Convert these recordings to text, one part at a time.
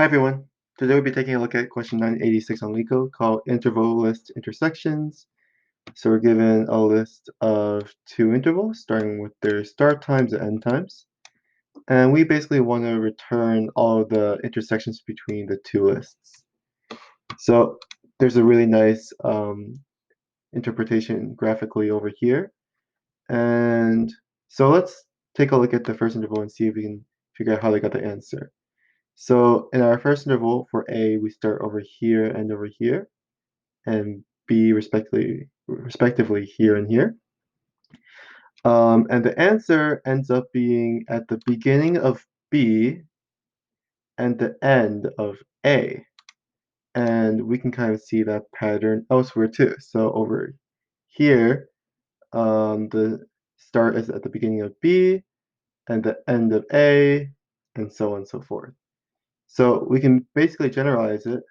Hi everyone. Today we'll be taking a look at question 986 on LeetCode called interval list intersections. So we're given a list of two intervals starting with their start times and end times. And we basically want to return all of the intersections between the two lists. So there's a really nice interpretation graphically over here. And so let's take a look at the first interval and see if we can figure out how they got the answer. So in our first interval for A, we start over here and over here, and B respectively here and here. And the answer ends up being at the beginning of B and the end of A. And we can kind of see that pattern elsewhere too. So over here, the start is at the beginning of B and the end of A, and so on and so forth. So we can basically generalize it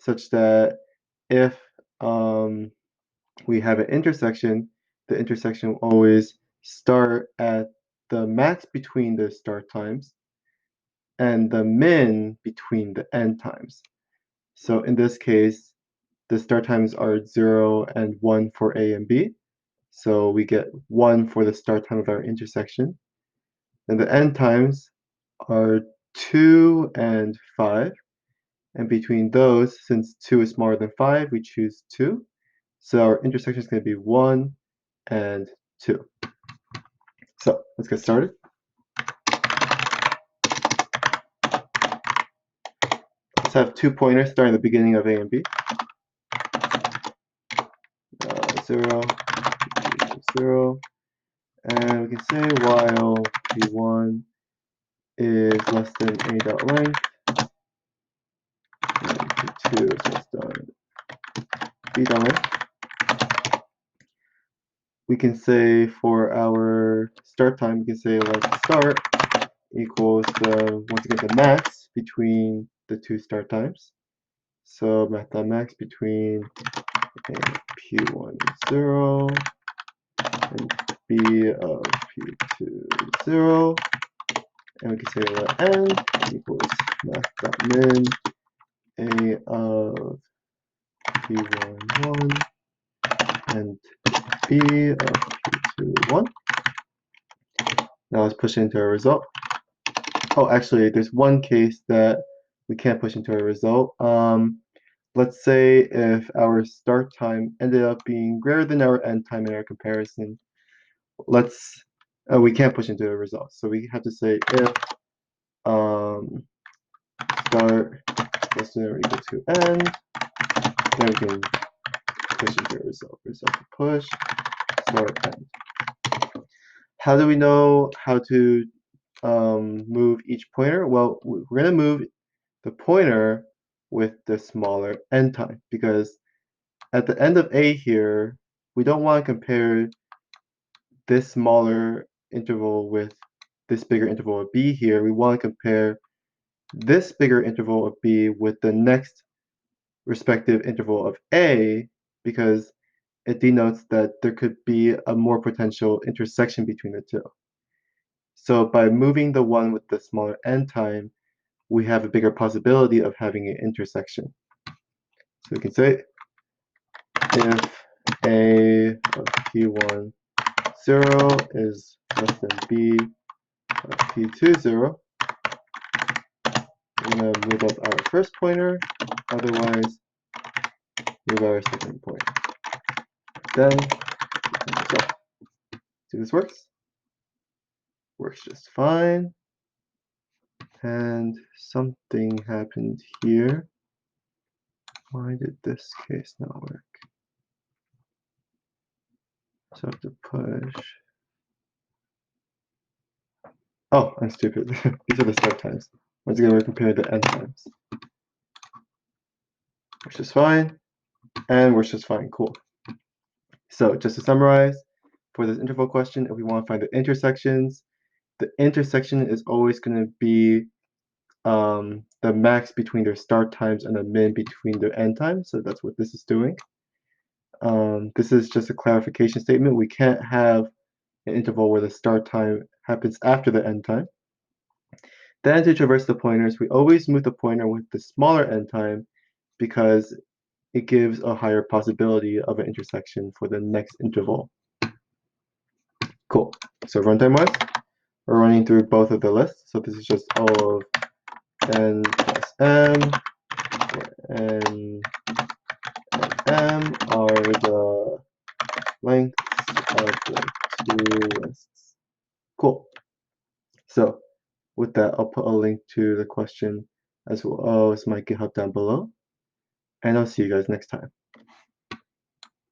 such that if we have an intersection, the intersection will always start at the max between the start times and the min between the end times. So in this case, the start times are 0 and 1 for A and B. So we get 1 for the start time of our intersection. And the end times are 2 and 5. And between those, since 2 is smaller than 5, we choose 2. So our intersection is going to be 1 and 2. So let's get started. Let's have 2 pointers starting at the beginning of A and B. 0, 0. And we can say while P1 is less than A dot length, and P2 is less than B dot length. We can say for our start time, we can say like start equals once again the max between the two start times. So max between P1 0 and B of P2 0. And we can say let n equals max.min A of P1 1 and B of P2 1. Now let's push into our result. Oh, actually, there's one case that we can't push into our result. Let's say if our start time ended up being greater than our end time in our comparison, we can't push into a result. So we have to say if start less than or equal to end, then we can push into a result. Result to push, start, end. How do we know how to move each pointer? Well, we're going to move the pointer with the smaller end time, because at the end of A here, we don't want to compare this smaller interval with this bigger interval of B here. We want to compare this bigger interval of B with the next respective interval of A, because it denotes that there could be a more potential intersection between the two. So by moving the one with the smaller end time, we have a bigger possibility of having an intersection. So we can say if A of P1 0 is less than B of P2 0, we're going to move up our first pointer, otherwise move our second pointer. Then, so, see this works? Works just fine. And something happened here. Why did this case not work? So I have to push. Oh, I'm stupid. These are the start times. Once again, we're comparing the end times. Works just fine. And works just fine. Cool. So just to summarize, for this interval question, if we want to find the intersections, the intersection is always going to be the max between their start times and the min between their end times. So that's what this is doing. This is just a clarification statement. We can't have an interval where the start time happens after the end time. Then to traverse the pointers, we always move the pointer with the smaller end time because it gives a higher possibility of an intersection for the next interval. Cool. So runtime wise, we're running through both of the lists. So this is just all of n plus m, where n and m are the lengths of the two lists. Cool. So with that, I'll put a link to the question as well as my GitHub down below. And I'll see you guys next time.